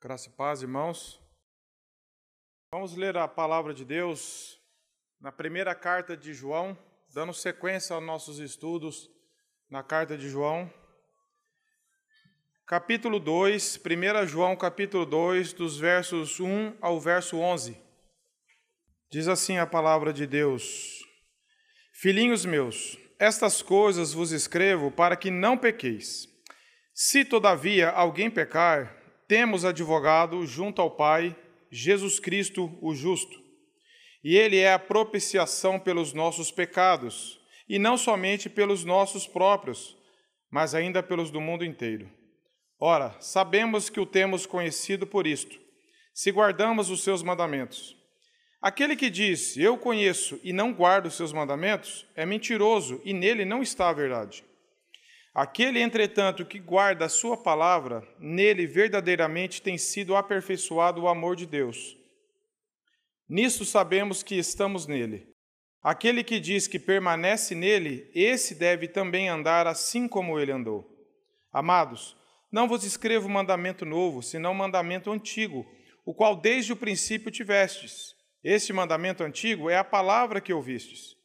Graça e paz, irmãos. Vamos ler a palavra de Deus na primeira carta de João, dando sequência aos nossos estudos na carta de João. Capítulo 2, 1 João capítulo 2, dos versos 1 ao verso 11. Diz assim a palavra de Deus: Filhinhos meus, estas coisas vos escrevo para que não pequeis. Se, todavia, alguém pecar, temos advogado junto ao Pai, Jesus Cristo, o justo. E ele é a propiciação pelos nossos pecados, e não somente pelos nossos próprios, mas ainda pelos do mundo inteiro. Ora, sabemos que o temos conhecido por isto, se guardamos os seus mandamentos. Aquele que diz, eu conheço e não guardo os seus mandamentos, é mentiroso, e nele não está a verdade. Aquele, entretanto, que guarda a sua palavra, nele verdadeiramente tem sido aperfeiçoado o amor de Deus. Nisto sabemos que estamos nele. Aquele que diz que permanece nele, esse deve também andar assim como ele andou. Amados, não vos escrevo mandamento novo, senão mandamento antigo, o qual desde o princípio tivestes. Este mandamento antigo é a palavra que ouvistes.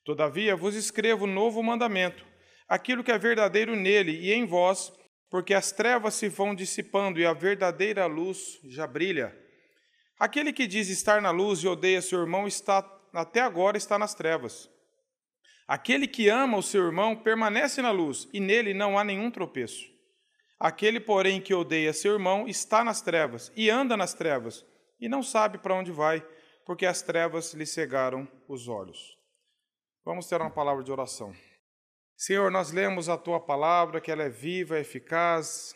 Todavia vos escrevo novo mandamento, aquilo que é verdadeiro nele e em vós, porque as trevas se vão dissipando e a verdadeira luz já brilha. Aquele que diz estar na luz e odeia seu irmão até agora está nas trevas. Aquele que ama o seu irmão permanece na luz e nele não há nenhum tropeço. Aquele, porém, que odeia seu irmão está nas trevas e anda nas trevas e não sabe para onde vai, porque as trevas lhe cegaram os olhos. Vamos ter uma palavra de oração. Senhor, nós lemos a Tua palavra, que ela é viva, é eficaz,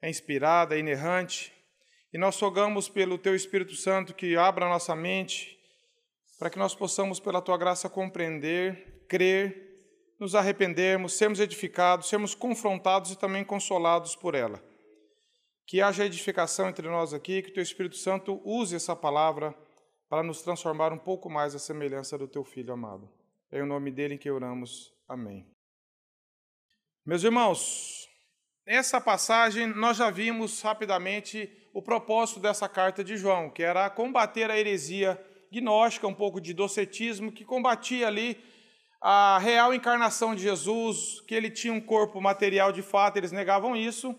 é inspirada, é inerrante, e nós rogamos pelo Teu Espírito Santo que abra a nossa mente, para que nós possamos, pela Tua graça, compreender, crer, nos arrependermos, sermos edificados, sermos confrontados e também consolados por ela. Que haja edificação entre nós aqui, que o Teu Espírito Santo use essa palavra para nos transformar um pouco mais à semelhança do Teu Filho amado. É em nome dele que oramos. Amém. Meus irmãos, nessa passagem nós já vimos rapidamente o propósito dessa carta de João, que era combater a heresia gnóstica, um pouco de docetismo, que combatia ali a real encarnação de Jesus, que ele tinha um corpo material de fato, eles negavam isso,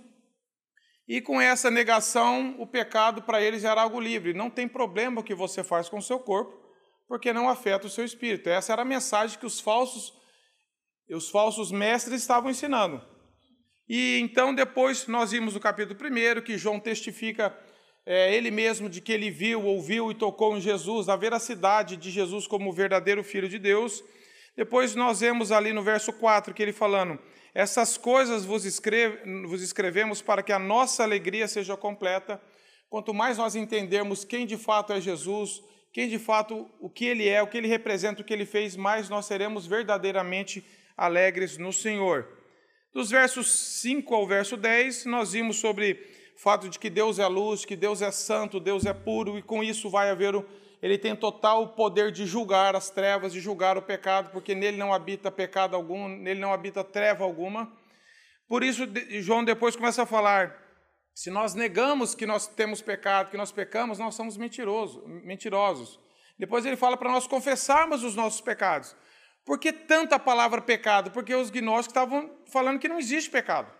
e com essa negação o pecado para eles era algo livre. Não tem problema o que você faz com o seu corpo, porque não afeta o seu espírito. Essa era a mensagem que os falsos mestres estavam ensinando. E então depois nós vimos no capítulo 1 que João testifica ele mesmo de que ele viu, ouviu e tocou em Jesus, a veracidade de Jesus como o verdadeiro Filho de Deus. Depois nós vemos ali no verso 4 que ele falando, essas coisas vos escrevemos para que a nossa alegria seja completa. Quanto mais nós entendermos quem de fato é Jesus, quem de fato o que ele é, o que ele representa, o que ele fez, mais nós seremos verdadeiramente alegres no Senhor. Dos versos 5 ao verso 10, nós vimos sobre o fato de que Deus é luz, que Deus é santo, Deus é puro, e com isso ele tem total poder de julgar as trevas, de julgar o pecado, porque nele não habita pecado algum, nele não habita treva alguma. Por isso, João depois começa a falar, se nós negamos que nós temos pecado, que nós pecamos, nós somos mentirosos. Depois ele fala para nós confessarmos os nossos pecados. Por que tanta palavra pecado? Porque os gnósticos estavam falando que não existe pecado.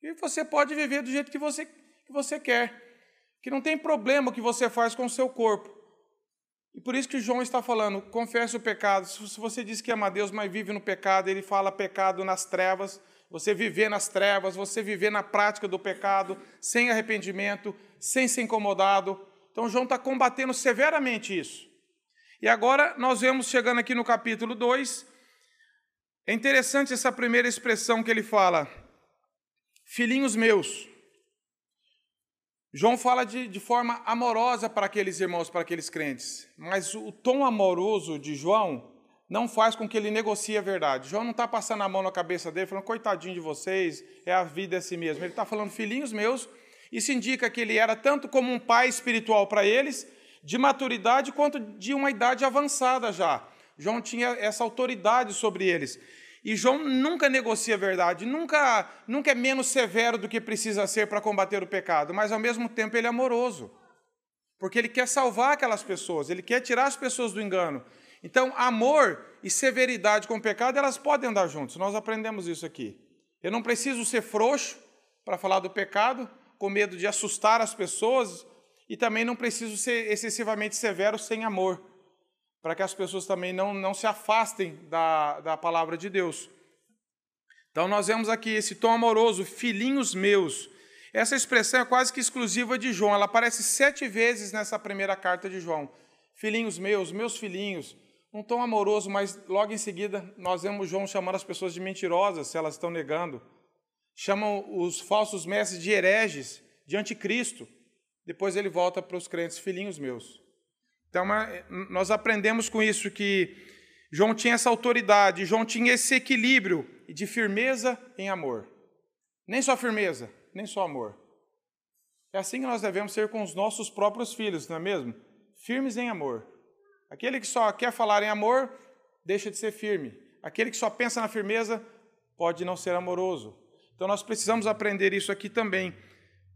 E você pode viver do jeito que você quer. Que não tem problema o que você faz com o seu corpo. E por isso que João está falando, confesse o pecado. Se você diz que ama a Deus, mas vive no pecado, ele fala pecado nas trevas, você viver nas trevas, você viver na prática do pecado, sem arrependimento, sem ser incomodado. Então João está combatendo severamente isso. E agora nós vemos, chegando aqui no capítulo 2, é interessante essa primeira expressão que ele fala, filhinhos meus. João fala de forma amorosa para aqueles irmãos, para aqueles crentes, mas o tom amoroso de João não faz com que ele negocie a verdade. João não está passando a mão na cabeça dele, falando, coitadinho de vocês, a vida é assim mesmo. Ele está falando, filhinhos meus, isso indica que ele era tanto como um pai espiritual para eles, de maturidade, quanto de uma idade avançada já. João tinha essa autoridade sobre eles. E João nunca negocia a verdade, nunca é menos severo do que precisa ser para combater o pecado, mas ao mesmo tempo ele é amoroso, porque ele quer salvar aquelas pessoas, ele quer tirar as pessoas do engano. Então, amor e severidade com o pecado, elas podem andar juntos, nós aprendemos isso aqui. Eu não preciso ser frouxo para falar do pecado, com medo de assustar as pessoas, e também não preciso ser excessivamente severo sem amor, para que as pessoas também não se afastem da palavra de Deus. Então nós vemos aqui esse tom amoroso, filhinhos meus. Essa expressão é quase que exclusiva de João, ela aparece 7 vezes nessa primeira carta de João. Filhinhos meus, meus filhinhos, um tom amoroso, mas logo em seguida nós vemos João chamando as pessoas de mentirosas, se elas estão negando. Chamam os falsos mestres de hereges, de anticristo. Depois ele volta para os crentes, filhinhos meus. Então, nós aprendemos com isso que João tinha essa autoridade, João tinha esse equilíbrio de firmeza em amor. Nem só firmeza, nem só amor. É assim que nós devemos ser com os nossos próprios filhos, não é mesmo? Firmes em amor. Aquele que só quer falar em amor, deixa de ser firme. Aquele que só pensa na firmeza, pode não ser amoroso. Então, nós precisamos aprender isso aqui também,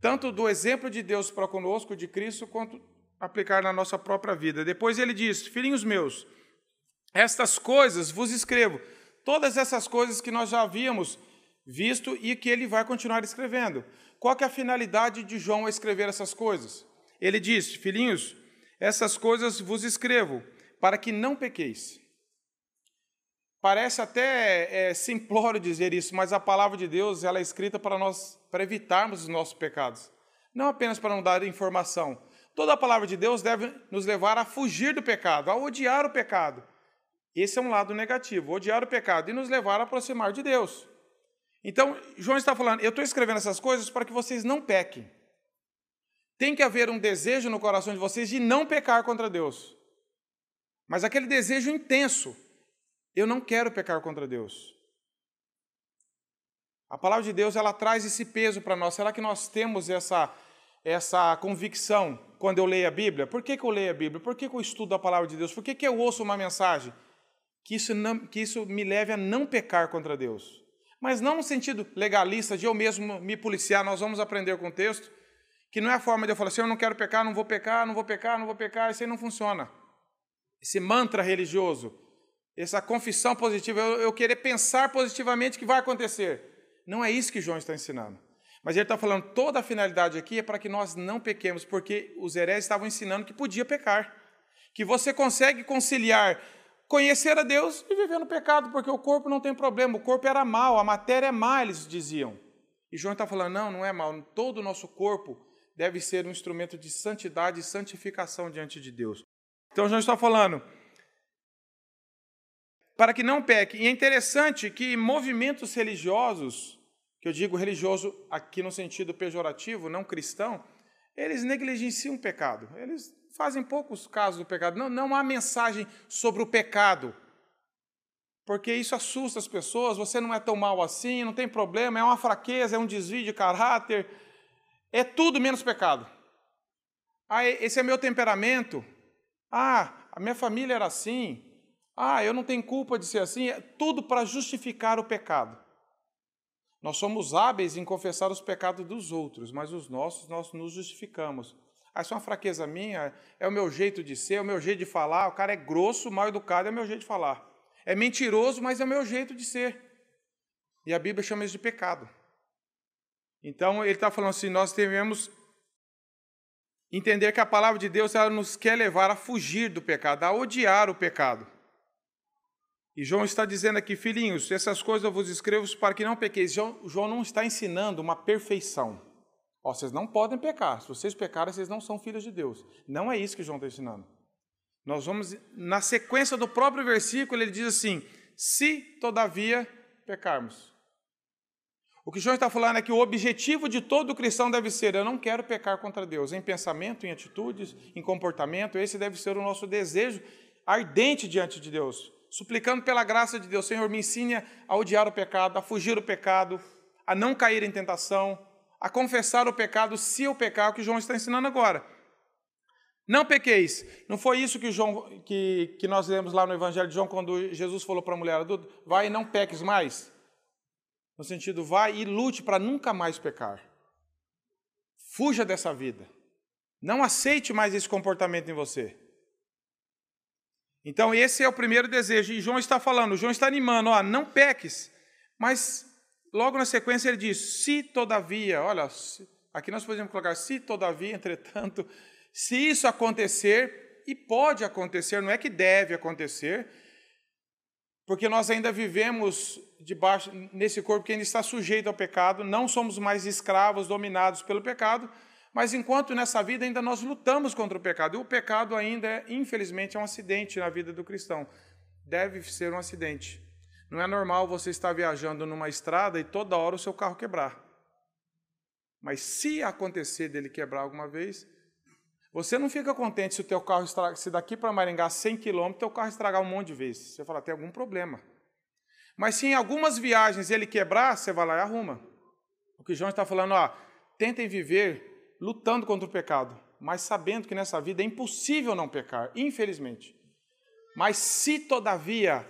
tanto do exemplo de Deus para conosco, de Cristo, quanto aplicar na nossa própria vida. Depois ele diz, filhinhos meus, estas coisas vos escrevo, todas essas coisas que nós já havíamos visto e que ele vai continuar escrevendo. Qual que é a finalidade de João ao escrever essas coisas? Ele diz, filhinhos, essas coisas vos escrevo, para que não pequeis. Parece até simplório dizer isso, mas a palavra de Deus ela é escrita para evitarmos os nossos pecados. Não apenas para não dar informação. Toda a palavra de Deus deve nos levar a fugir do pecado, a odiar o pecado. Esse é um lado negativo, odiar o pecado e nos levar a aproximar de Deus. Então, João está falando, eu estou escrevendo essas coisas para que vocês não pequem. Tem que haver um desejo no coração de vocês de não pecar contra Deus. Mas aquele desejo intenso, eu não quero pecar contra Deus. A palavra de Deus, ela traz esse peso para nós. Será que nós temos essa convicção quando eu leio a Bíblia? Por que eu leio a Bíblia? Por que eu estudo a palavra de Deus? Por que eu ouço uma mensagem? Que isso me leve a não pecar contra Deus. Mas não no sentido legalista, de eu mesmo me policiar. Nós vamos aprender com o texto, que não é a forma de eu falar assim, eu não quero pecar, não vou pecar, não vou pecar, não vou pecar. Isso aí não funciona. Esse mantra religioso, essa confissão positiva, eu querer pensar positivamente que vai acontecer. Não é isso que João está ensinando. Mas ele está falando, toda a finalidade aqui é para que nós não pequemos, porque os hereges estavam ensinando que podia pecar. Que você consegue conciliar, conhecer a Deus e viver no pecado, porque o corpo não tem problema, o corpo era mau, a matéria é má, eles diziam. E João está falando, não é mau, todo o nosso corpo deve ser um instrumento de santidade e santificação diante de Deus. Então João está falando, para que não peque. E é interessante que movimentos religiosos, que eu digo religioso aqui no sentido pejorativo, não cristão, eles negligenciam o pecado. Eles fazem poucos casos do pecado. Não há mensagem sobre o pecado, porque isso assusta as pessoas. Você não é tão mal assim, não tem problema, é uma fraqueza, é um desvio de caráter, é tudo menos pecado. Esse é meu temperamento. A minha família era assim. Eu não tenho culpa de ser assim. É tudo para justificar o pecado. Nós somos hábeis em confessar os pecados dos outros, mas os nossos nós nos justificamos. Isso é uma fraqueza minha, é o meu jeito de ser, é o meu jeito de falar. O cara é grosso, mal educado, é o meu jeito de falar. É mentiroso, mas é o meu jeito de ser. E a Bíblia chama isso de pecado. Então, ele está falando assim, nós devemos entender que a palavra de Deus ela nos quer levar a fugir do pecado, a odiar o pecado. E João está dizendo aqui, filhinhos, essas coisas eu vos escrevo para que não pequeis. João não está ensinando uma perfeição. Vocês não podem pecar. Se vocês pecarem, vocês não são filhos de Deus. Não é isso que João está ensinando. Nós vamos, na sequência do próprio versículo, ele diz assim, se todavia pecarmos. O que João está falando é que o objetivo de todo cristão deve ser, eu não quero pecar contra Deus, em pensamento, em atitudes, em comportamento, esse deve ser o nosso desejo ardente diante de Deus, suplicando pela graça de Deus, Senhor, me ensine a odiar o pecado, a fugir do pecado, a não cair em tentação, a confessar o pecado se eu pecar, o que João está ensinando agora. Não pequeis. Não foi isso que nós lemos lá no Evangelho de João, quando Jesus falou para a mulher adulta, vai e não peques mais? No sentido, vai e lute para nunca mais pecar. Fuja dessa vida. Não aceite mais esse comportamento em você. Então esse é o primeiro desejo. E João está falando, João está animando, não peques. Mas logo na sequência ele diz, se todavia, olha, aqui nós podemos colocar, se todavia, entretanto, se isso acontecer, e pode acontecer, não é que deve acontecer, porque nós ainda vivemos debaixo nesse corpo que ainda está sujeito ao pecado, não somos mais escravos dominados pelo pecado, mas enquanto nessa vida ainda nós lutamos contra o pecado, e o pecado ainda, infelizmente, é um acidente na vida do cristão. Deve ser um acidente. Não é normal você estar viajando numa estrada e toda hora o seu carro quebrar. Mas se acontecer dele quebrar alguma vez, você não fica contente se o teu carro estraga, se daqui para Maringá 100 km, teu carro estragar um monte de vezes. Você fala, tem algum problema. Mas se em algumas viagens ele quebrar, você vai lá e arruma. O que João está falando, tentem viver lutando contra o pecado, mas sabendo que nessa vida é impossível não pecar, infelizmente. Mas se todavia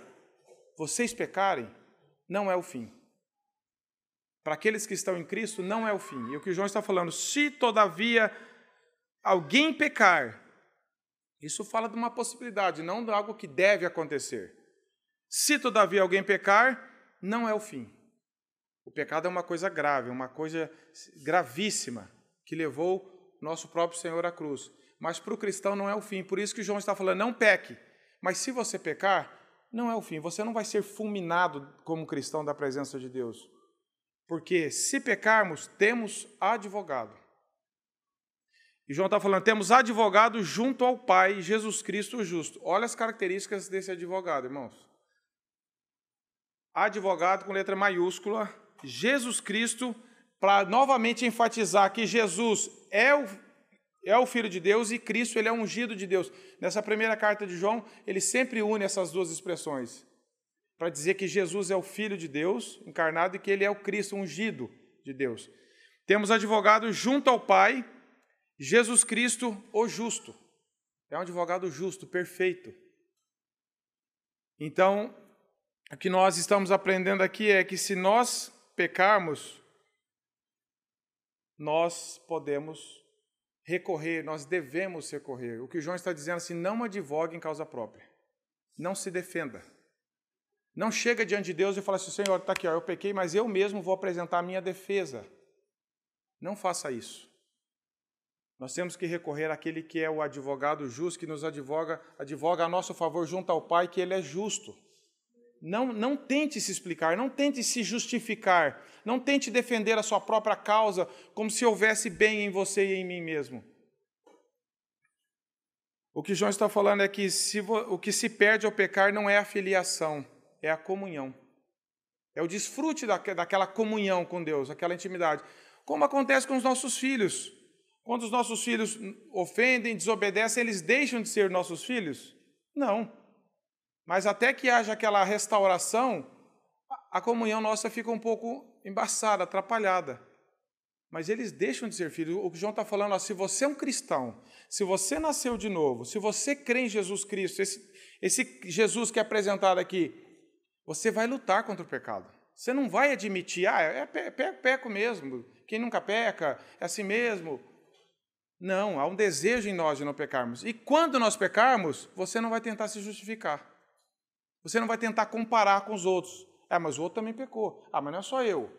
vocês pecarem, não é o fim. Para aqueles que estão em Cristo, não é o fim. E o que João está falando, se todavia alguém pecar, isso fala de uma possibilidade, não de algo que deve acontecer. Se todavia alguém pecar, não é o fim. O pecado é uma coisa grave, uma coisa gravíssima, que levou nosso próprio Senhor à cruz. Mas para o cristão não é o fim. Por isso que João está falando, não peque. Mas se você pecar, não é o fim. Você não vai ser fulminado como cristão da presença de Deus. Porque se pecarmos, temos advogado. E João está falando, temos advogado junto ao Pai, Jesus Cristo o justo. Olha as características desse advogado, irmãos. Advogado com letra maiúscula, Jesus Cristo, para novamente enfatizar que Jesus é o Filho de Deus e Cristo ele é ungido de Deus. Nessa primeira carta de João, ele sempre une essas duas expressões, para dizer que Jesus é o Filho de Deus, encarnado, e que ele é o Cristo ungido de Deus. Temos advogado junto ao Pai, Jesus Cristo, o justo. É um advogado justo, perfeito. Então, o que nós estamos aprendendo aqui é que se nós pecarmos, nós podemos recorrer, nós devemos recorrer. O que João está dizendo assim, não advogue em causa própria. Não se defenda. Não chega diante de Deus e fala assim, Senhor, está aqui, eu pequei, mas eu mesmo vou apresentar a minha defesa. Não faça isso. Nós temos que recorrer àquele que é o advogado justo, que nos advoga a nosso favor junto ao Pai, que ele é justo. Não tente se explicar, não tente se justificar, não tente defender a sua própria causa como se houvesse bem em você e em mim mesmo. O que João está falando é que o que se perde ao pecar não é a filiação, é a comunhão. É o desfrute daquela comunhão com Deus, aquela intimidade. Como acontece com os nossos filhos. Quando os nossos filhos ofendem, desobedecem, eles deixam de ser nossos filhos? Não. Mas até que haja aquela restauração, a comunhão nossa fica um pouco embaçada, atrapalhada. Mas eles deixam de ser filhos. O que João está falando, se você é um cristão, se você nasceu de novo, se você crê em Jesus Cristo, esse Jesus que é apresentado aqui, você vai lutar contra o pecado. Você não vai admitir, peco mesmo, quem nunca peca, é assim mesmo. Não, há um desejo em nós de não pecarmos. E quando nós pecarmos, você não vai tentar se justificar. Você não vai tentar comparar com os outros. Mas o outro também pecou. Mas não é só eu.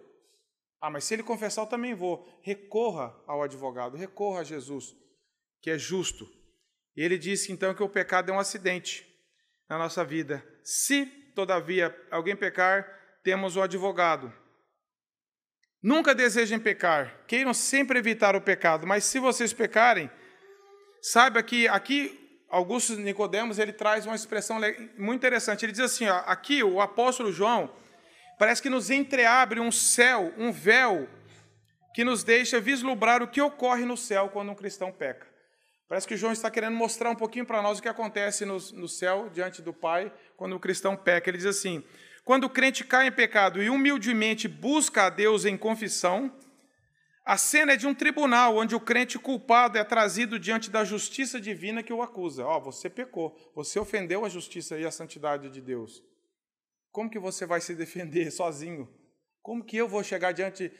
Mas se ele confessar, eu também vou. Recorra ao advogado, recorra a Jesus, que é justo. E ele disse, então, que o pecado é um acidente na nossa vida. Se, todavia, alguém pecar, temos o advogado. Nunca desejem pecar, queiram sempre evitar o pecado, mas se vocês pecarem, saiba que aqui Augusto Nicodemos ele traz uma expressão muito interessante. Ele diz assim, aqui o apóstolo João parece que nos entreabre um céu, um véu, que nos deixa vislumbrar o que ocorre no céu quando um cristão peca. Parece que João está querendo mostrar um pouquinho para nós o que acontece no céu, diante do Pai, quando o cristão peca. Ele diz assim, quando o crente cai em pecado e humildemente busca a Deus em confissão, A cena é de um tribunal, onde o crente culpado é trazido diante da justiça divina que o acusa. Você pecou, você ofendeu a justiça e a santidade de Deus. Como que você vai se defender sozinho? Como que eu vou chegar diante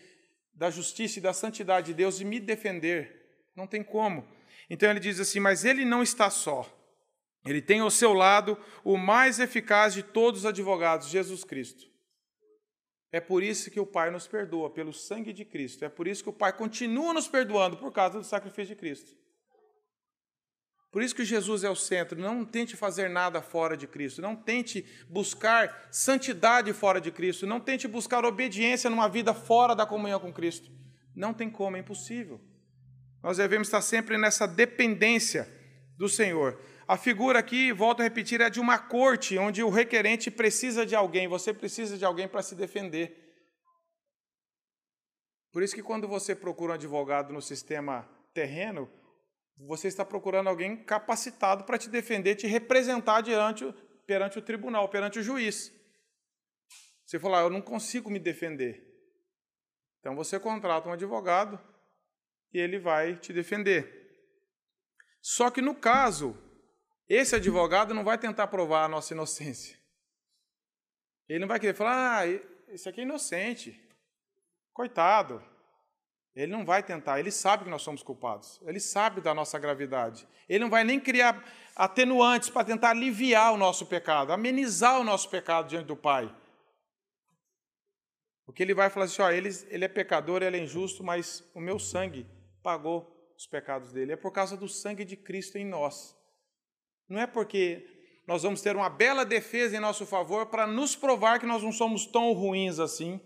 da justiça e da santidade de Deus e me defender? Não tem como. Então ele diz assim, mas ele não está só. Ele tem ao seu lado o mais eficaz de todos os advogados, Jesus Cristo. É por isso que o Pai nos perdoa, pelo sangue de Cristo. É por isso que o Pai continua nos perdoando, por causa do sacrifício de Cristo. Por isso que Jesus é o centro. Não tente fazer nada fora de Cristo. Não tente buscar santidade fora de Cristo. Não tente buscar obediência numa vida fora da comunhão com Cristo. Não tem como, é impossível. Nós devemos estar sempre nessa dependência do Senhor. A figura aqui, volto a repetir, é de uma corte, onde o requerente precisa de alguém, você precisa de alguém para se defender. Por isso que quando você procura um advogado no sistema terreno, você está procurando alguém capacitado para te defender, te representar perante o tribunal, perante o juiz. Você fala, eu não consigo me defender. Então você contrata um advogado e ele vai te defender. Só que no caso, esse advogado não vai tentar provar a nossa inocência. Ele não vai querer falar, esse aqui é inocente, coitado. Ele não vai tentar, ele sabe que nós somos culpados, ele sabe da nossa gravidade. Ele não vai nem criar atenuantes para tentar aliviar o nosso pecado, amenizar o nosso pecado diante do Pai. Porque ele vai falar assim, ele é pecador, ele é injusto, mas o meu sangue pagou os pecados dele. É por causa do sangue de Cristo em nós. Não é porque nós vamos ter uma bela defesa em nosso favor para nos provar que nós não somos tão ruins assim,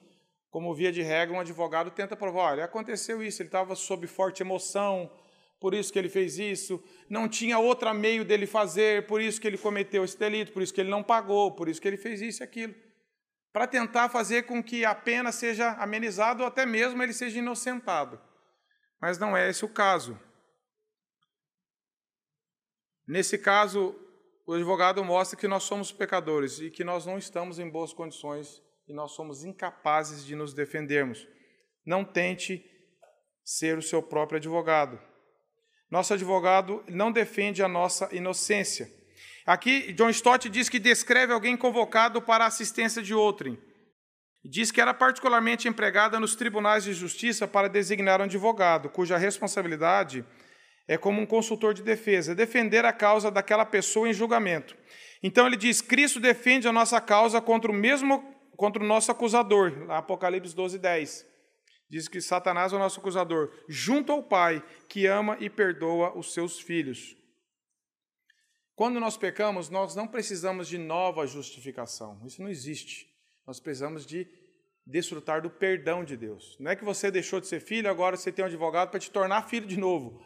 como via de regra um advogado tenta provar, olha, aconteceu isso, ele estava sob forte emoção, por isso que ele fez isso, não tinha outro meio dele fazer, por isso que ele cometeu esse delito, por isso que ele não pagou, por isso que ele fez isso e aquilo, para tentar fazer com que a pena seja amenizada ou até mesmo ele seja inocentado. Mas não é esse o caso. Nesse caso, o advogado mostra que nós somos pecadores e que nós não estamos em boas condições e nós somos incapazes de nos defendermos. Não tente ser o seu próprio advogado. Nosso advogado não defende a nossa inocência. Aqui, John Stott diz que descreve alguém convocado para a assistência de outrem. Diz que era particularmente empregada nos tribunais de justiça para designar um advogado, cuja responsabilidade é como um consultor de defesa, defender a causa daquela pessoa em julgamento. Então ele diz, Cristo defende a nossa causa contra o nosso acusador, lá Apocalipse 12:10. Diz que Satanás é o nosso acusador, junto ao Pai, que ama e perdoa os seus filhos. Quando nós pecamos, nós não precisamos de nova justificação. Isso não existe. Nós precisamos de desfrutar do perdão de Deus. Não é que você deixou de ser filho, agora você tem um advogado para te tornar filho de novo.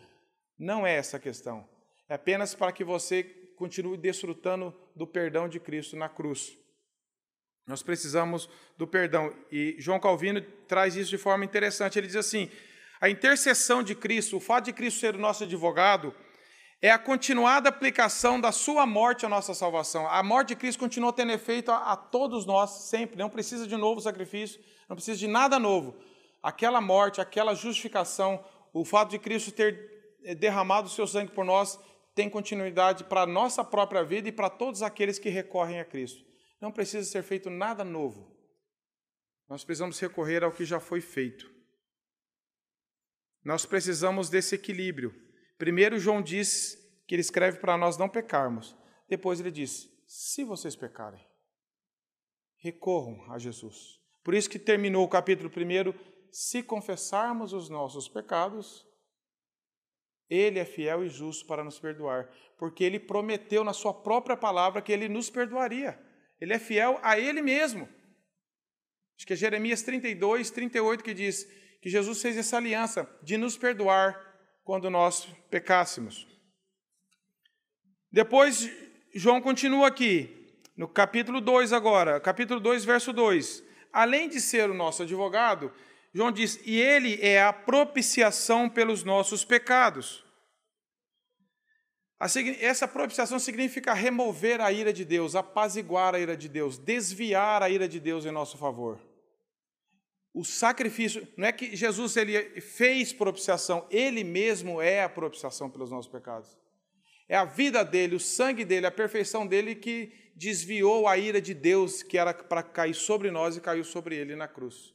Não é essa a questão. É apenas para que você continue desfrutando do perdão de Cristo na cruz. Nós precisamos do perdão. E João Calvino traz isso de forma interessante. Ele diz assim, a intercessão de Cristo, o fato de Cristo ser o nosso advogado, é a continuada aplicação da sua morte à nossa salvação. A morte de Cristo continua tendo efeito a todos nós, sempre. Não precisa de novo sacrifício, não precisa de nada novo. Aquela morte, aquela justificação, o fato de Cristo ter derramado o seu sangue por nós, tem continuidade para a nossa própria vida e para todos aqueles que recorrem a Cristo. Não precisa ser feito nada novo. Nós precisamos recorrer ao que já foi feito. Nós precisamos desse equilíbrio. Primeiro, João diz que ele escreve para nós não pecarmos. Depois ele diz, se vocês pecarem, recorram a Jesus. Por isso que terminou o capítulo 1, se confessarmos os nossos pecados, Ele é fiel e justo para nos perdoar, porque Ele prometeu na sua própria palavra que Ele nos perdoaria. Ele é fiel a Ele mesmo. Acho que é Jeremias 32, 38 que diz que Jesus fez essa aliança de nos perdoar quando nós pecássemos. Depois, João continua aqui, no capítulo 2 agora, capítulo 2, verso 2. Além de ser o nosso advogado, João diz, e ele é a propiciação pelos nossos pecados. Essa propiciação significa remover a ira de Deus, apaziguar a ira de Deus, desviar a ira de Deus em nosso favor. o sacrifício, não é que Jesus ele fez propiciação, ele mesmo é a propiciação pelos nossos pecados. É a vida dele, o sangue dele, a perfeição dele que desviou a ira de Deus que era para cair sobre nós e caiu sobre ele na cruz.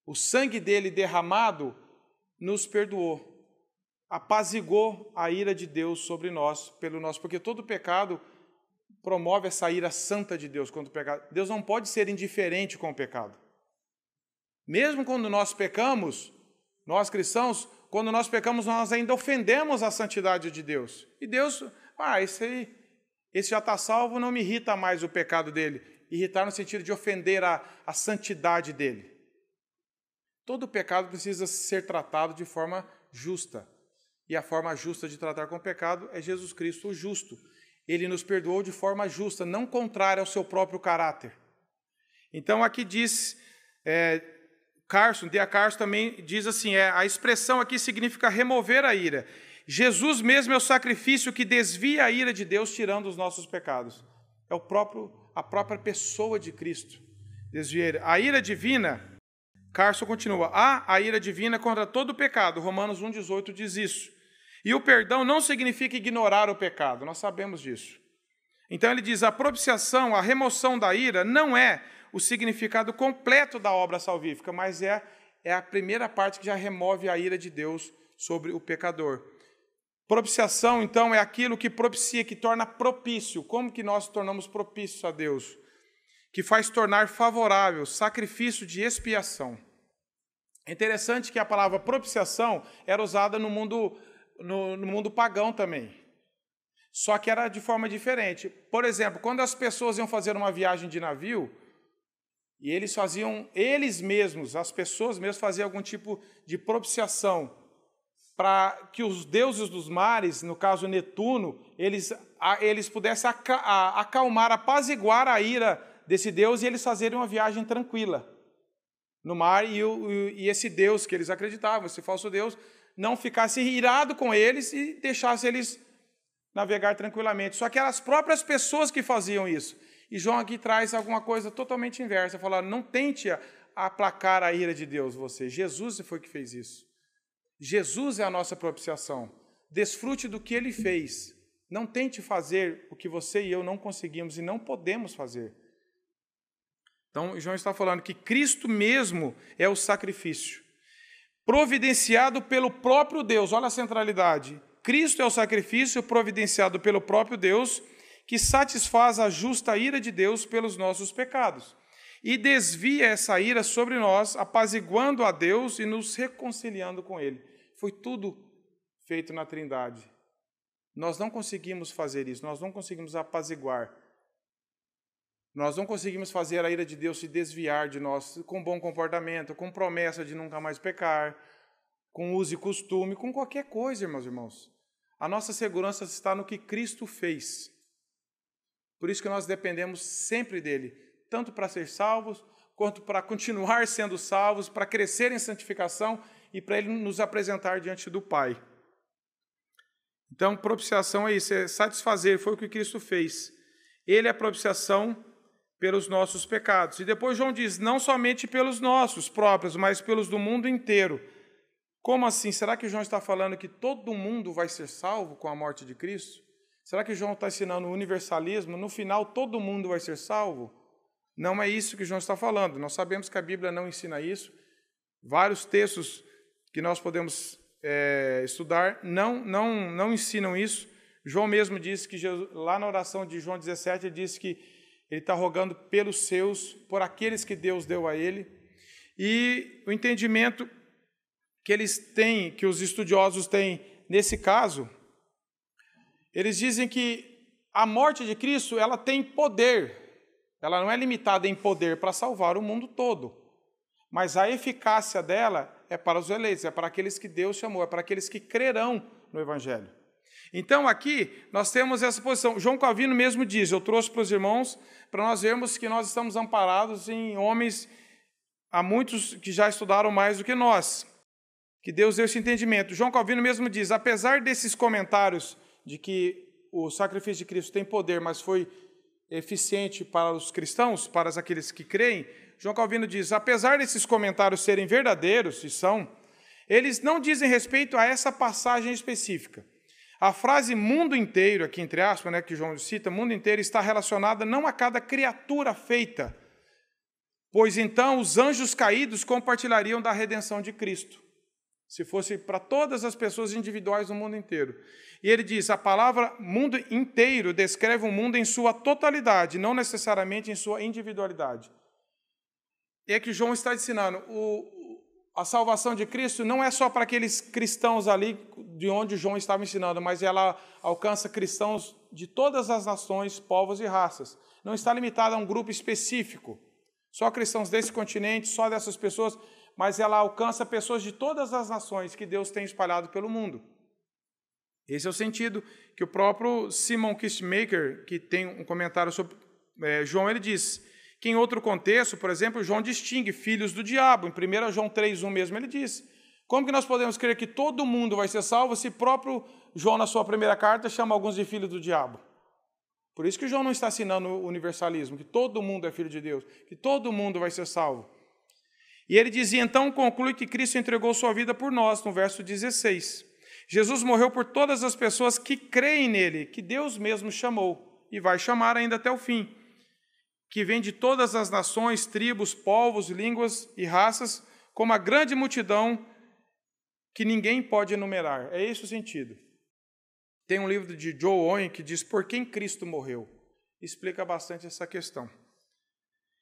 O sangue dele derramado nos perdoou, apaziguou a ira de Deus sobre nós, porque todo pecado promove essa ira santa de Deus contra o pecado. Deus não pode ser indiferente com o pecado. Mesmo quando nós pecamos, nós cristãos, quando nós pecamos, nós ainda ofendemos a santidade de Deus. E Deus, esse já está salvo, não me irrita mais o pecado dele. Irritar no sentido de ofender a santidade dele. Todo pecado precisa ser tratado de forma justa. E a forma justa de tratar com o pecado é Jesus Cristo, o justo. Ele nos perdoou de forma justa, não contrária ao seu próprio caráter. Então aqui diz... D.A. Carson também diz assim, a expressão aqui significa remover a ira. Jesus mesmo é o sacrifício que desvia a ira de Deus, tirando os nossos pecados. É a própria pessoa de Cristo. Desvia a ira divina, Carson continua, há a ira divina contra todo o pecado. Romanos 1,18 diz isso. E o perdão não significa ignorar o pecado, nós sabemos disso. Então ele diz, a propiciação, a remoção da ira, não é o significado completo da obra salvífica, mas é a primeira parte que já remove a ira de Deus sobre o pecador. Propiciação, então, é aquilo que propicia, que torna propício. Como que nós tornamos propícios a Deus? Que faz tornar favorável, sacrifício de expiação. É interessante que a palavra propiciação era usada no mundo pagão também. Só que era de forma diferente. Por exemplo, quando as pessoas iam fazer uma viagem de navio, e eles mesmos, as pessoas mesmo faziam algum tipo de propiciação para que os deuses dos mares, no caso Netuno, eles pudessem acalmar, apaziguar a ira desse deus e eles fazerem uma viagem tranquila no mar e esse deus que eles acreditavam, esse falso deus, não ficasse irado com eles e deixasse eles navegar tranquilamente. Só que eram as próprias pessoas que faziam isso. E João aqui traz alguma coisa totalmente inversa, falando, não tente aplacar a ira de Deus, você. Jesus foi que fez isso. Jesus é a nossa propiciação. Desfrute do que ele fez. Não tente fazer o que você e eu não conseguimos e não podemos fazer. Então, João está falando que Cristo mesmo é o sacrifício, providenciado pelo próprio Deus. Olha a centralidade. Cristo é o sacrifício providenciado pelo próprio Deus, que satisfaz a justa ira de Deus pelos nossos pecados e desvia essa ira sobre nós, apaziguando a Deus e nos reconciliando com Ele. Foi tudo feito na Trindade. Nós não conseguimos fazer isso, nós não conseguimos apaziguar. Nós não conseguimos fazer a ira de Deus se desviar de nós com bom comportamento, com promessa de nunca mais pecar, com uso e costume, com qualquer coisa, irmãos. A nossa segurança está no que Cristo fez. Por isso que nós dependemos sempre dele, tanto para ser salvos, quanto para continuar sendo salvos, para crescer em santificação e para ele nos apresentar diante do Pai. Então, propiciação é isso, é satisfazer, foi o que Cristo fez. Ele é a propiciação pelos nossos pecados. E depois João diz, não somente pelos nossos próprios, mas pelos do mundo inteiro. Como assim? Será que João está falando que todo mundo vai ser salvo com a morte de Cristo? Será que João está ensinando o universalismo? No final, todo mundo vai ser salvo? Não é isso que João está falando. Nós sabemos que a Bíblia não ensina isso. Vários textos que nós podemos estudar não ensinam isso. João mesmo disse que, lá na oração de João 17, ele disse que ele está rogando pelos seus, por aqueles que Deus deu a ele. E o entendimento que eles têm, que os estudiosos têm nesse caso, eles dizem que a morte de Cristo, ela tem poder, ela não é limitada em poder para salvar o mundo todo, mas a eficácia dela é para os eleitos, é para aqueles que Deus chamou, é para aqueles que crerão no Evangelho. Então aqui nós temos essa posição. João Calvino mesmo diz, eu trouxe para os irmãos, para nós vermos que nós estamos amparados em homens, há muitos que já estudaram mais do que nós, que Deus deu esse entendimento. João Calvino mesmo diz, apesar desses comentários de que o sacrifício de Cristo tem poder, mas foi eficiente para os cristãos, para aqueles que creem, João Calvino diz, apesar desses comentários serem verdadeiros, e são, eles não dizem respeito a essa passagem específica. A frase mundo inteiro, aqui entre aspas, né, que João cita, mundo inteiro, está relacionada não a cada criatura feita, pois então os anjos caídos compartilhariam da redenção de Cristo, se fosse para todas as pessoas individuais do mundo inteiro. E ele diz, a palavra mundo inteiro descreve o mundo em sua totalidade, não necessariamente em sua individualidade. E é que João está ensinando, a salvação de Cristo não é só para aqueles cristãos ali de onde João estava ensinando, mas ela alcança cristãos de todas as nações, povos e raças. Não está limitada a um grupo específico, só cristãos desse continente, só dessas pessoas, mas ela alcança pessoas de todas as nações que Deus tem espalhado pelo mundo. Esse é o sentido que o próprio Simon Kistemaker, que tem um comentário sobre João, ele diz que em outro contexto, por exemplo, João distingue filhos do diabo. Em 1 João 3,1 mesmo ele diz, como que nós podemos crer que todo mundo vai ser salvo se próprio João, na sua primeira carta, chama alguns de filhos do diabo? Por isso que João não está ensinando o universalismo, que todo mundo é filho de Deus, que todo mundo vai ser salvo. E ele dizia, então, conclui que Cristo entregou sua vida por nós, no verso 16. Jesus morreu por todas as pessoas que creem nele, que Deus mesmo chamou, e vai chamar ainda até o fim, que vem de todas as nações, tribos, povos, línguas e raças, como a grande multidão que ninguém pode enumerar. É esse o sentido. Tem um livro de Joe Owen que diz Por quem Cristo morreu. Explica bastante essa questão.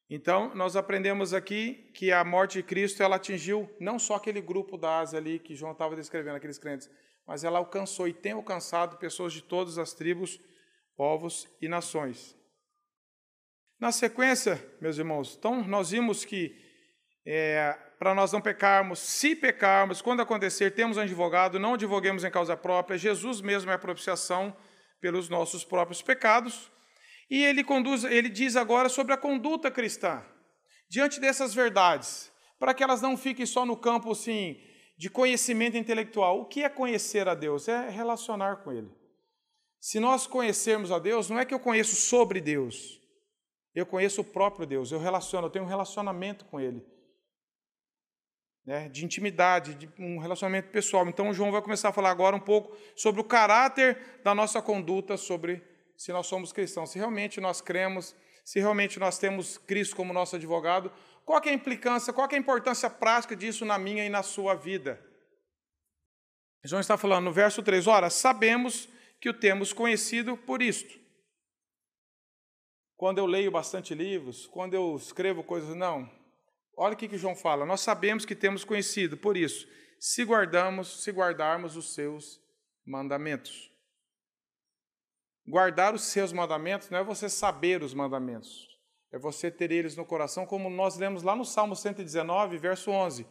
Então, nós aprendemos aqui que a morte de Cristo, ela atingiu não só aquele grupo da Ásia ali que João estava descrevendo, aqueles crentes, mas ela alcançou e tem alcançado pessoas de todas as tribos, povos e nações. Na sequência, meus irmãos, então nós vimos que para nós não pecarmos, se pecarmos, quando acontecer, temos um advogado, não advoguemos em causa própria, Jesus mesmo é a propiciação pelos nossos próprios pecados. E ele diz agora sobre a conduta cristã, diante dessas verdades, para que elas não fiquem só no campo assim, de conhecimento intelectual. O que é conhecer a Deus? É relacionar com Ele. Se nós conhecermos a Deus, não é que eu conheço sobre Deus, eu conheço o próprio Deus, eu tenho um relacionamento com Ele, né, de intimidade, de um relacionamento pessoal. Então, João vai começar a falar agora um pouco sobre o caráter da nossa conduta, sobre se nós somos cristãos, se realmente nós cremos, se realmente nós temos Cristo como nosso advogado, qual que é a implicância, qual que é a importância prática disso na minha e na sua vida? João está falando no verso 3, ora, sabemos que o temos conhecido por isto. Quando eu leio bastante livros, quando eu escrevo coisas, não. Olha o que João fala, nós sabemos que temos conhecido por isso, se guardarmos os seus mandamentos. Guardar os seus mandamentos não é você saber os mandamentos, é você ter eles no coração, como nós lemos lá no Salmo 119, verso 11.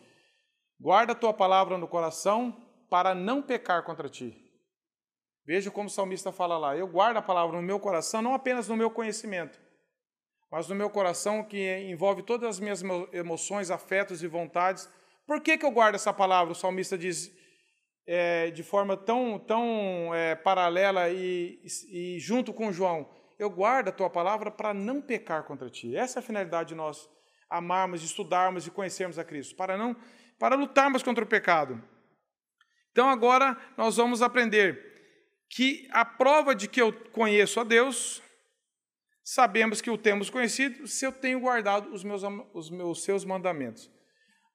Guarda a tua palavra no coração para não pecar contra ti. Veja como o salmista fala lá, eu guardo a palavra no meu coração, não apenas no meu conhecimento, mas no meu coração que envolve todas as minhas emoções, afetos e vontades. Por que eu guardo essa palavra? O salmista diz de forma tão paralela e junto com João, eu guardo a tua palavra para não pecar contra ti. Essa é a finalidade de nós amarmos, estudarmos e conhecermos a Cristo, para lutarmos contra o pecado. Então agora nós vamos aprender que a prova de que eu conheço a Deus, sabemos que o temos conhecido, se eu tenho guardado os seus mandamentos.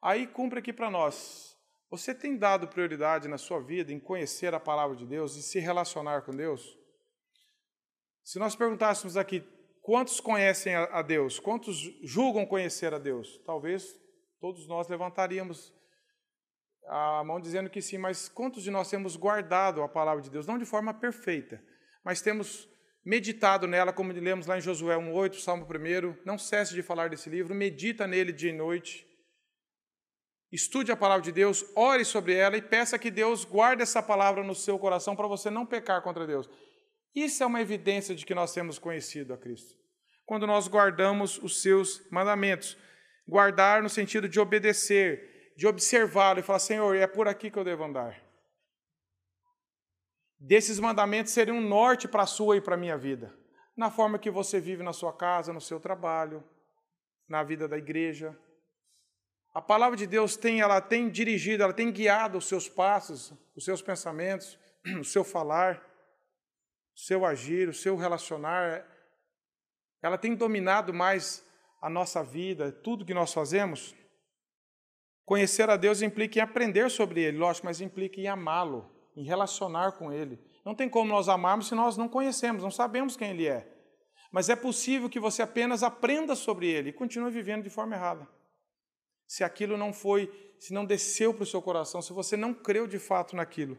Aí cumpre aqui para nós. Você tem dado prioridade na sua vida em conhecer a palavra de Deus e se relacionar com Deus? Se nós perguntássemos aqui, quantos conhecem a Deus? Quantos julgam conhecer a Deus? Talvez todos nós levantaríamos a mão dizendo que sim, mas quantos de nós temos guardado a palavra de Deus? Não de forma perfeita, mas temos meditado nela, como lemos lá em Josué 1:8, Salmo 1, não cesse de falar desse livro, medita nele dia e noite, estude a palavra de Deus, ore sobre ela e peça que Deus guarde essa palavra no seu coração para você não pecar contra Deus. Isso é uma evidência de que nós temos conhecido a Cristo. Quando nós guardamos os seus mandamentos, guardar no sentido de obedecer, de observá-lo e falar, Senhor, é por aqui que eu devo andar. Desses mandamentos seriam um norte para a sua e para a minha vida. na forma que você vive na sua casa, no seu trabalho, na vida da igreja. A palavra de Deus ela tem dirigido, ela tem guiado os seus passos, os seus pensamentos, o seu falar, o seu agir, o seu relacionar. Ela tem dominado mais a nossa vida, tudo que nós fazemos. Conhecer a Deus implica em aprender sobre Ele, lógico, mas implica em amá-lo, em relacionar com Ele. Não tem como nós amarmos se nós não conhecemos, não sabemos quem Ele é. Mas é possível que você apenas aprenda sobre Ele e continue vivendo de forma errada. Se aquilo não foi, se não desceu para o seu coração, se você não creu de fato naquilo.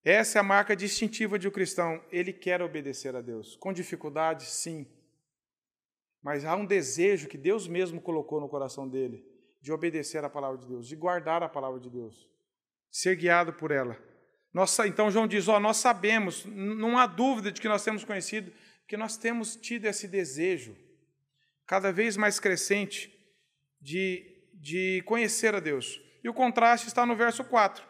Essa é a marca distintiva de um cristão. Ele quer obedecer a Deus. Com dificuldade, sim. Mas há um desejo que Deus mesmo colocou no coração dele, de obedecer a palavra de Deus, de guardar a palavra de Deus, ser guiado por ela. Então João diz, nós sabemos, não há dúvida de que nós temos conhecido, que nós temos tido esse desejo, cada vez mais crescente, de conhecer a Deus. E o contraste está no verso 4.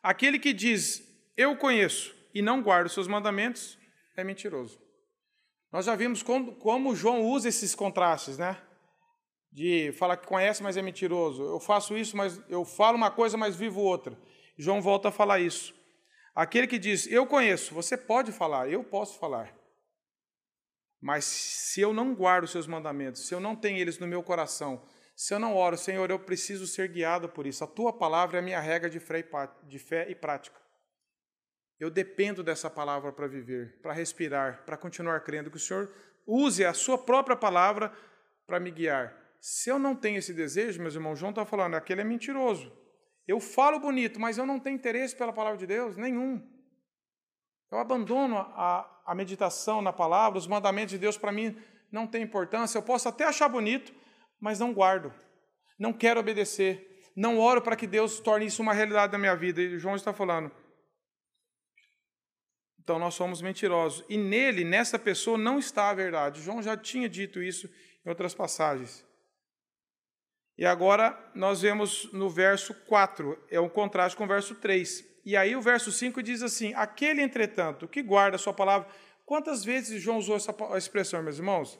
Aquele que diz, eu conheço, e não guarda os seus mandamentos, é mentiroso. Nós já vimos como João usa esses contrastes, né? De falar que conhece, mas é mentiroso. Eu faço isso, mas eu falo uma coisa, mas vivo outra. João volta a falar isso. Aquele que diz, eu conheço, você pode falar, eu posso falar. Mas se eu não guardo os seus mandamentos, se eu não tenho eles no meu coração, se eu não oro, Senhor, eu preciso ser guiado por isso. A tua palavra é a minha regra de fé e prática. Eu dependo dessa palavra para viver, para respirar, para continuar crendo, que o Senhor use a sua própria palavra para me guiar. Se eu não tenho esse desejo, meus irmãos, João está falando, aquele é mentiroso. Eu falo bonito, mas eu não tenho interesse pela palavra de Deus, nenhum. Eu abandono a meditação na palavra, os mandamentos de Deus para mim não tem importância. Eu posso até achar bonito, mas não guardo. Não quero obedecer. Não oro para que Deus torne isso uma realidade na minha vida. E João está falando. Então nós somos mentirosos. E nele, nessa pessoa, não está a verdade. João já tinha dito isso em outras passagens. E agora nós vemos no verso 4, é um contraste com o verso 3. E aí o verso 5 diz assim, aquele, entretanto, que guarda a sua palavra. Quantas vezes João usou essa expressão, meus irmãos?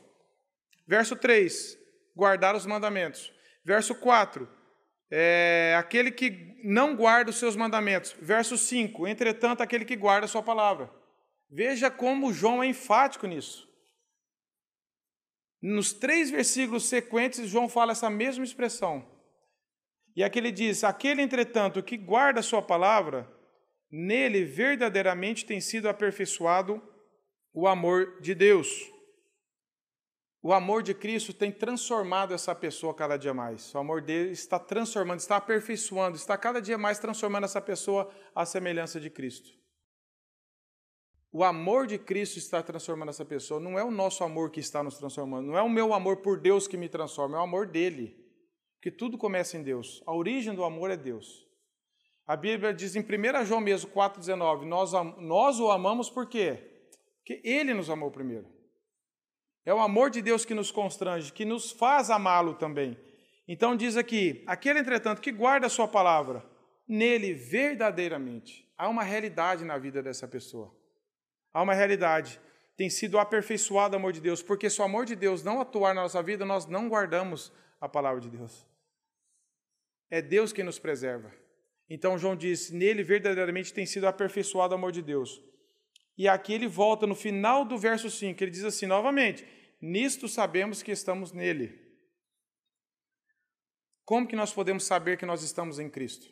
Verso 3, guardar os mandamentos. Verso 4, aquele que não guarda os seus mandamentos. Verso 5, entretanto, aquele que guarda a sua palavra. Veja como João é enfático nisso. Nos 3 versículos sequentes, João fala essa mesma expressão. E aqui ele diz, aquele, entretanto, que guarda a sua palavra, nele verdadeiramente tem sido aperfeiçoado o amor de Deus. O amor de Cristo tem transformado essa pessoa cada dia mais. O amor dele está transformando, está aperfeiçoando, está cada dia mais transformando essa pessoa à semelhança de Cristo. O amor de Cristo está transformando essa pessoa. Não é o nosso amor que está nos transformando. Não é o meu amor por Deus que me transforma. É o amor dele. Porque tudo começa em Deus. A origem do amor é Deus. A Bíblia diz em 1 João mesmo, 4,19, nós o amamos por quê? Porque ele nos amou primeiro. É o amor de Deus que nos constrange, que nos faz amá-lo também. Então diz aqui, aquele, entretanto, que guarda a sua palavra, nele verdadeiramente. Há uma realidade na vida dessa pessoa. Há uma realidade. Tem sido aperfeiçoado o amor de Deus, porque se o amor de Deus não atuar na nossa vida, nós não guardamos a palavra de Deus. É Deus quem nos preserva. Então João diz, nele verdadeiramente tem sido aperfeiçoado o amor de Deus. E aqui ele volta no final do verso 5, ele diz assim novamente, nisto sabemos que estamos nele. Como que nós podemos saber que nós estamos em Cristo?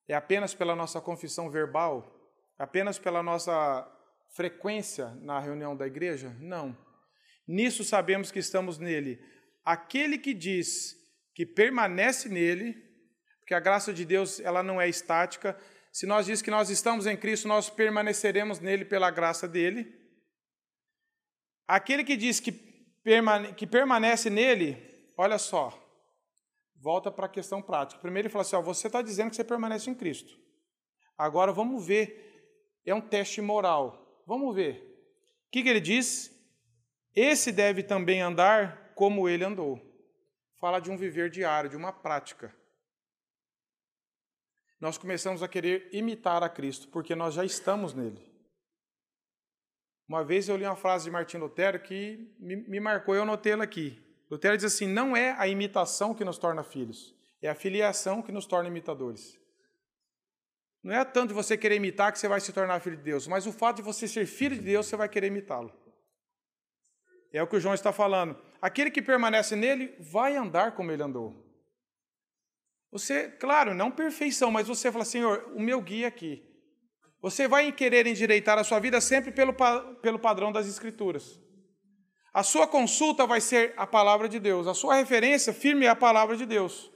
É apenas pela nossa confissão verbal? Apenas pela nossa frequência na reunião da igreja? Não. Nisso sabemos que estamos nele. Aquele que diz que permanece nele, porque a graça de Deus ela não é estática. Se nós diz que nós estamos em Cristo, nós permaneceremos nele pela graça dele. Aquele que diz que permanece nele, olha só, volta para a questão prática. Primeiro ele fala assim, você está dizendo que você permanece em Cristo. Agora vamos ver, é um teste moral. Vamos ver. O que ele diz? Esse deve também andar como ele andou. Fala de um viver diário, de uma prática. Nós começamos a querer imitar a Cristo, porque nós já estamos nele. Uma vez eu li uma frase de Martim Lutero que me marcou, eu anotei ela aqui. Lutero diz assim, não é a imitação que nos torna filhos, é a filiação que nos torna imitadores. Não é tanto de você querer imitar que você vai se tornar filho de Deus, mas o fato de você ser filho de Deus, você vai querer imitá-lo. É o que o João está falando. Aquele que permanece nele vai andar como ele andou. Você, claro, não perfeição, mas você fala, Senhor, o meu guia aqui. Você vai querer endireitar a sua vida sempre pelo padrão das Escrituras. A sua consulta vai ser a palavra de Deus. A sua referência firme é a palavra de Deus.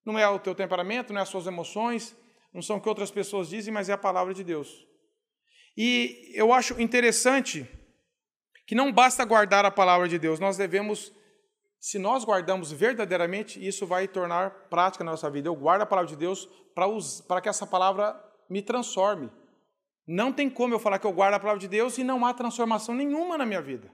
Não é o teu temperamento, não é as suas emoções, não são o que outras pessoas dizem, mas é a palavra de Deus. E eu acho interessante que não basta guardar a palavra de Deus, nós devemos, se nós guardamos verdadeiramente, isso vai tornar prática na nossa vida. Eu guardo a palavra de Deus para que essa palavra me transforme. Não tem como eu falar que eu guardo a palavra de Deus e não há transformação nenhuma na minha vida.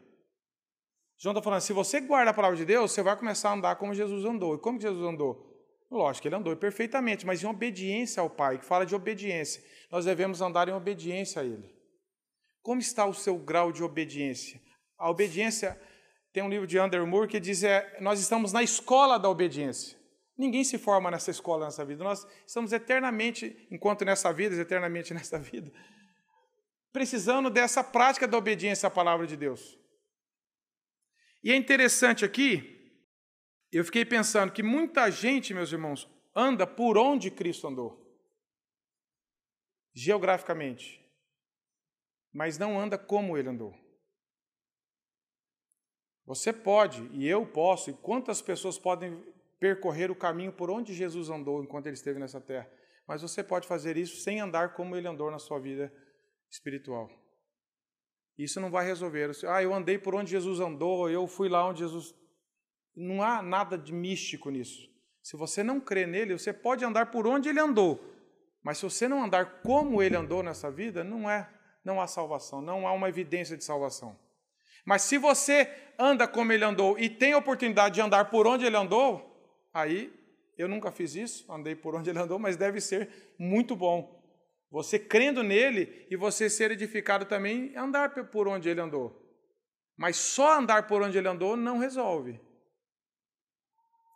João está falando, se você guarda a palavra de Deus, você vai começar a andar como Jesus andou. E como que Jesus andou? Lógico, ele andou perfeitamente, mas em obediência ao Pai, que fala de obediência. Nós devemos andar em obediência a Ele. Como está o seu grau de obediência? A obediência, tem um livro de Andrew Moore que diz, nós estamos na escola da obediência. Ninguém se forma nessa escola, nessa vida. Nós estamos eternamente, enquanto nessa vida, eternamente nessa vida, precisando dessa prática da obediência à palavra de Deus. E é interessante aqui, eu fiquei pensando que muita gente, meus irmãos, anda por onde Cristo andou. Geograficamente. Mas não anda como ele andou. Você pode, e eu posso, e quantas pessoas podem percorrer o caminho por onde Jesus andou enquanto ele esteve nessa terra. Mas você pode fazer isso sem andar como ele andou na sua vida espiritual. Isso não vai resolver. Eu andei por onde Jesus andou, eu fui lá onde Jesus... Não há nada de místico nisso. Se você não crê nele, você pode andar por onde ele andou. Mas se você não andar como ele andou nessa vida, não há salvação, não há uma evidência de salvação. Mas se você anda como ele andou e tem a oportunidade de andar por onde ele andou, aí, eu nunca fiz isso, andei por onde ele andou, mas deve ser muito bom. Você crendo nele e você ser edificado também, andar por onde ele andou. Mas só andar por onde ele andou não resolve.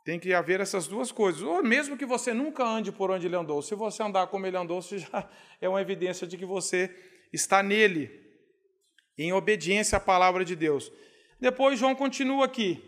Tem que haver essas duas coisas. Ou mesmo que você nunca ande por onde ele andou, se você andar como ele andou, isso já é uma evidência de que você está nele, em obediência à palavra de Deus. Depois João continua aqui.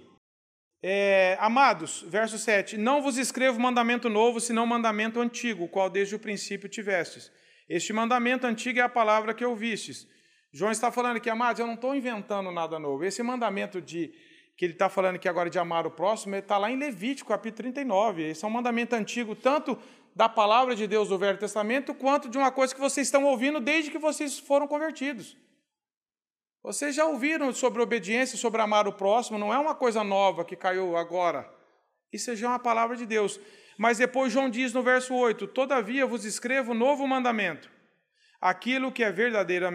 Amados, verso 7, não vos escrevo mandamento novo, senão mandamento antigo, o qual desde o princípio tivestes. Este mandamento antigo é a palavra que ouvistes. João está falando aqui, amados, eu não estou inventando nada novo. Esse mandamento que ele está falando aqui agora de amar o próximo, ele está lá em Levítico, capítulo 39. Esse é um mandamento antigo, tanto da palavra de Deus do Velho Testamento, quanto de uma coisa que vocês estão ouvindo desde que vocês foram convertidos. Vocês já ouviram sobre obediência, sobre amar o próximo, não é uma coisa nova que caiu agora. Isso já é uma palavra de Deus. Mas depois João diz no verso 8, todavia vos escrevo um novo mandamento, aquilo que é verdadeiro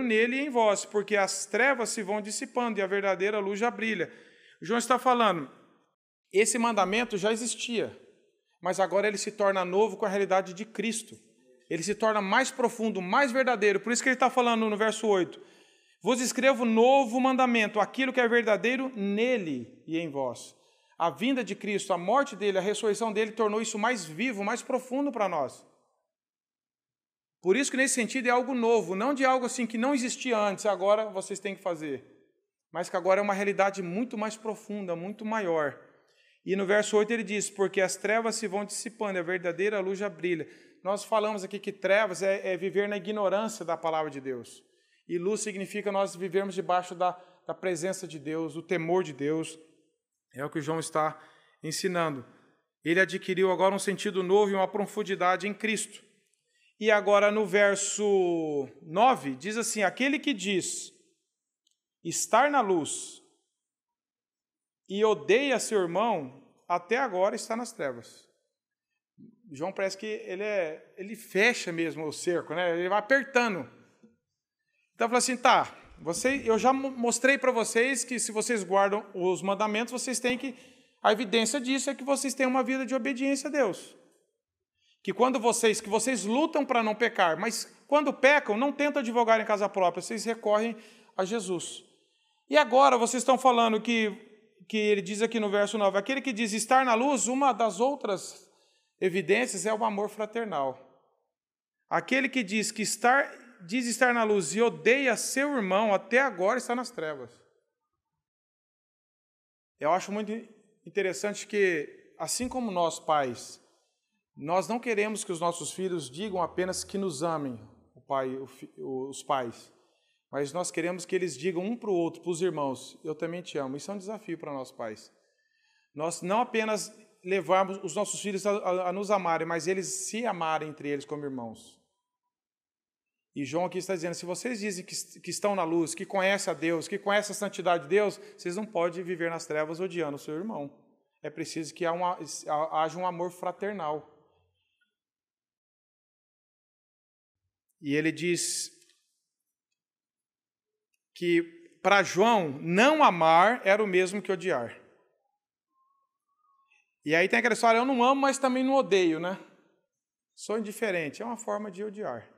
nele e em vós, porque as trevas se vão dissipando e a verdadeira luz já brilha. João está falando, esse mandamento já existia, mas agora ele se torna novo com a realidade de Cristo. Ele se torna mais profundo, mais verdadeiro. Por isso que ele está falando no verso 8, vos escrevo novo mandamento, aquilo que é verdadeiro nele e em vós. A vinda de Cristo, a morte dele, a ressurreição dele tornou isso mais vivo, mais profundo para nós. Por isso que nesse sentido é algo novo, não de algo assim que não existia antes, agora vocês têm que fazer. Mas que agora é uma realidade muito mais profunda, muito maior. E no verso 8 ele diz, porque as trevas se vão dissipando, a verdadeira luz já brilha. Nós falamos aqui que trevas é viver na ignorância da palavra de Deus. E luz significa nós vivermos debaixo da presença de Deus, do temor de Deus. É o que João está ensinando. Ele adquiriu agora um sentido novo e uma profundidade em Cristo. E agora no verso 9, diz assim, aquele que diz estar na luz e odeia seu irmão, até agora está nas trevas. João parece que ele fecha mesmo o cerco, né? Ele vai apertando. Então, fala assim, eu já mostrei para vocês que se vocês guardam os mandamentos, vocês têm que... A evidência disso é que vocês têm uma vida de obediência a Deus. que vocês lutam para não pecar, mas quando pecam, não tentam advogar em casa própria, vocês recorrem a Jesus. E agora vocês estão falando que ele diz aqui no verso 9, aquele que diz estar na luz, uma das outras evidências é o amor fraternal. Aquele que diz estar na luz e odeia seu irmão, até agora está nas trevas. Eu acho muito interessante que, assim como nós, pais, nós não queremos que os nossos filhos digam apenas que nos amem, os pais, mas nós queremos que eles digam um para o outro, para os irmãos, eu também te amo. Isso é um desafio para nós, pais. Nós não apenas levarmos os nossos filhos a nos amarem, mas eles se amarem entre eles como irmãos. E João aqui está dizendo, se vocês dizem que estão na luz, que conhecem a Deus, que conhecem a santidade de Deus, vocês não podem viver nas trevas odiando o seu irmão. É preciso que haja um amor fraternal. E ele diz que para João, não amar era o mesmo que odiar. E aí tem aquela história, eu não amo, mas também não odeio, né? Sou indiferente, é uma forma de odiar.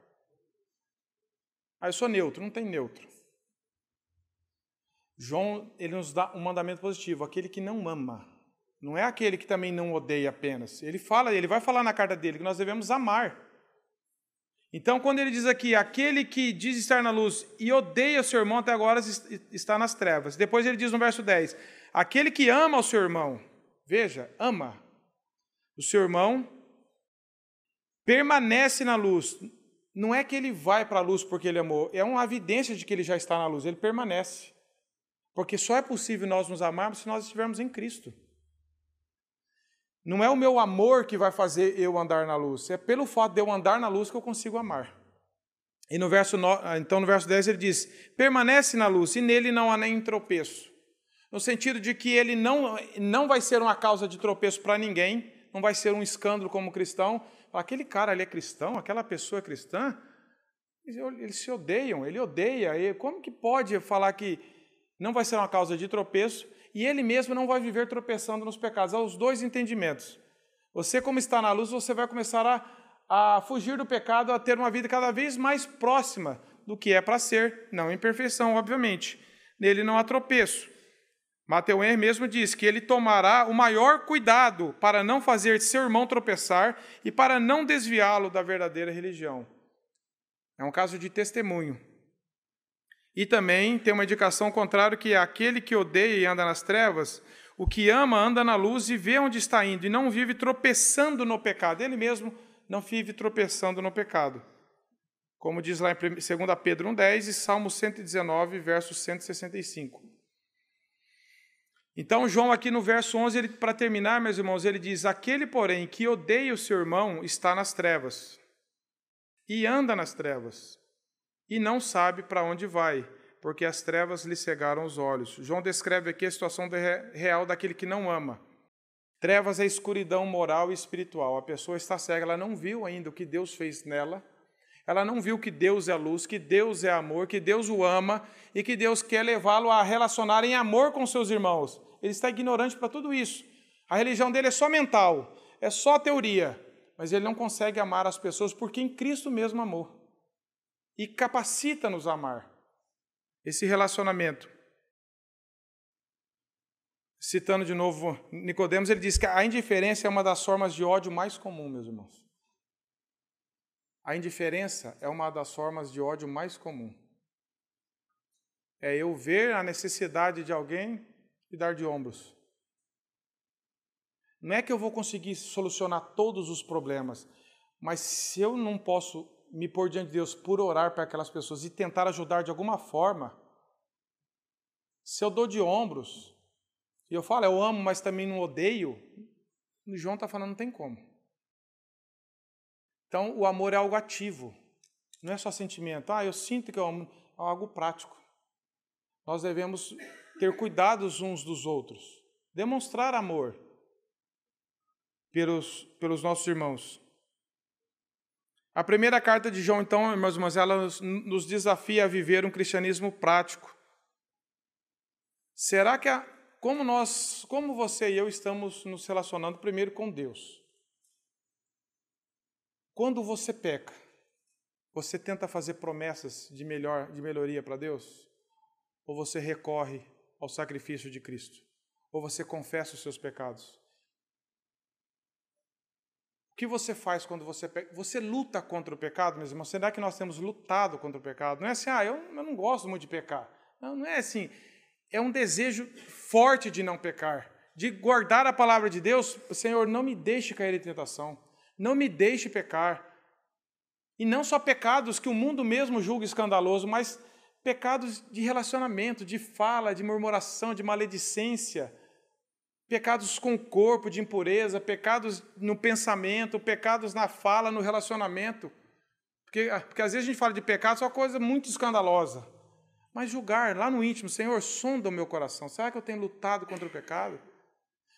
Eu sou neutro, não tem neutro. João, ele nos dá um mandamento positivo, aquele que não ama. Não é aquele que também não odeia apenas. Ele vai falar na carta dele que nós devemos amar. Então, quando ele diz aqui, aquele que diz estar na luz e odeia o seu irmão, até agora está nas trevas. Depois ele diz no verso 10, aquele que ama o seu irmão, veja, ama o seu irmão, permanece na luz. Não é que ele vai para a luz porque ele amou, é uma evidência de que ele já está na luz, ele permanece. Porque só é possível nós nos amarmos se nós estivermos em Cristo. Não é o meu amor que vai fazer eu andar na luz, é pelo fato de eu andar na luz que eu consigo amar. E no verso 10 ele diz, permanece na luz e nele não há nem tropeço. No sentido de que ele não vai ser uma causa de tropeço para ninguém, não vai ser um escândalo como cristão. Aquele cara ali é cristão, aquela pessoa é cristã, eles se odeiam, ele odeia. Como que pode falar que não vai ser uma causa de tropeço e ele mesmo não vai viver tropeçando nos pecados? Há os dois entendimentos. Você, como está na luz, você vai começar a fugir do pecado, a ter uma vida cada vez mais próxima do que é para ser, não em perfeição, obviamente. Nele não há tropeço. Mateus Henry mesmo diz que ele tomará o maior cuidado para não fazer seu irmão tropeçar e para não desviá-lo da verdadeira religião. É um caso de testemunho. E também tem uma indicação contrária que é aquele que odeia e anda nas trevas, o que ama anda na luz e vê onde está indo e não vive tropeçando no pecado. Ele mesmo não vive tropeçando no pecado. Como diz lá em 2 Pedro 1,10 e Salmo 119, verso 165. Então, João aqui no verso 11, para terminar, meus irmãos, ele diz, aquele, porém, que odeia o seu irmão está nas trevas e anda nas trevas e não sabe para onde vai, porque as trevas lhe cegaram os olhos. João descreve aqui a situação real daquele que não ama. Trevas é escuridão moral e espiritual. A pessoa está cega, ela não viu ainda o que Deus fez nela, ela não viu que Deus é luz, que Deus é amor, que Deus o ama e que Deus quer levá-lo a relacionar em amor com seus irmãos. Ele está ignorante para tudo isso. A religião dele é só mental, é só teoria, mas ele não consegue amar as pessoas porque em Cristo mesmo amou. E capacita-nos a amar esse relacionamento. Citando de novo Nicodemos, ele diz que a indiferença é uma das formas de ódio mais comum, meus irmãos. A indiferença é uma das formas de ódio mais comum. É eu ver a necessidade de alguém e dar de ombros. Não é que eu vou conseguir solucionar todos os problemas, mas se eu não posso me pôr diante de Deus por orar para aquelas pessoas e tentar ajudar de alguma forma, se eu dou de ombros, e eu falo, eu amo, mas também não odeio, o João está falando, não tem como. Então, o amor é algo ativo, não é só sentimento. Eu sinto que eu amo, é algo prático. Nós devemos ter cuidados uns dos outros, demonstrar amor pelos nossos irmãos. A primeira carta de João, então, meus irmãos, ela nos desafia a viver um cristianismo prático. Será que como você e eu estamos nos relacionando primeiro com Deus? Quando você peca, você tenta fazer promessas de melhoria para Deus? Ou você recorre ao sacrifício de Cristo? Ou você confessa os seus pecados? O que você faz quando você peca? Você luta contra o pecado, meus irmãos? Será que nós temos lutado contra o pecado? Não é assim, eu não gosto muito de pecar. Não é assim. É um desejo forte de não pecar, de guardar a palavra de Deus. Senhor, não me deixe cair em tentação. Não me deixe pecar. E não só pecados que o mundo mesmo julga escandaloso, mas pecados de relacionamento, de fala, de murmuração, de maledicência, pecados com o corpo, de impureza, pecados no pensamento, pecados na fala, no relacionamento. Porque às vezes a gente fala de pecado, só coisa muito escandalosa. Mas julgar lá no íntimo, Senhor, sonda o meu coração. Será que eu tenho lutado contra o pecado?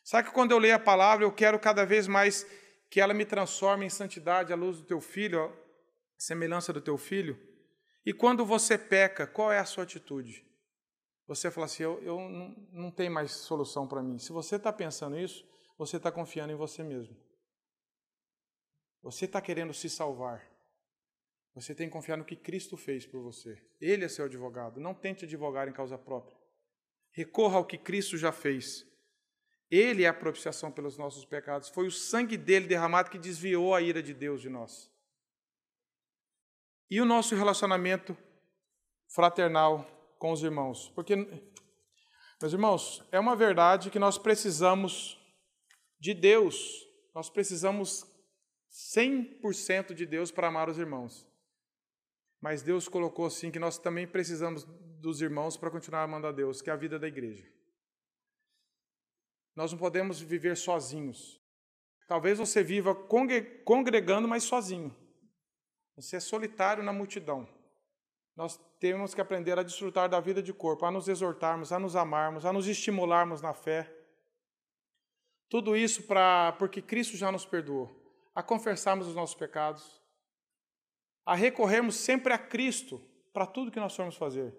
Será que quando eu leio a palavra, eu quero cada vez mais que ela me transforme em santidade à luz do teu filho, a semelhança do teu filho? E quando você peca, qual é a sua atitude? Você fala assim, eu não tenho mais solução para mim. Se você está pensando isso, você está confiando em você mesmo. Você está querendo se salvar. Você tem que confiar no que Cristo fez por você. Ele é seu advogado. Não tente advogar em causa própria. Recorra ao que Cristo já fez. Ele é a propiciação pelos nossos pecados. Foi o sangue dele derramado que desviou a ira de Deus de nós. E o nosso relacionamento fraternal com os irmãos. Porque, meus irmãos, é uma verdade que nós precisamos de Deus. Nós precisamos 100% de Deus para amar os irmãos. Mas Deus colocou assim que nós também precisamos dos irmãos para continuar amando a Deus, que é a vida da igreja. Nós não podemos viver sozinhos. Talvez você viva congregando, mas sozinho. Você é solitário na multidão. Nós temos que aprender a desfrutar da vida de corpo, a nos exortarmos, a nos amarmos, a nos estimularmos na fé. Tudo isso porque Cristo já nos perdoou. A confessarmos os nossos pecados. A recorrermos sempre a Cristo para tudo que nós formos fazer.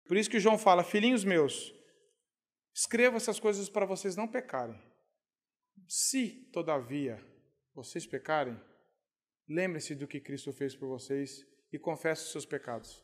Por isso que João fala, filhinhos meus, escrevo essas coisas para vocês não pecarem. Se, todavia, vocês pecarem, lembrem-se do que Cristo fez por vocês e confessem os seus pecados.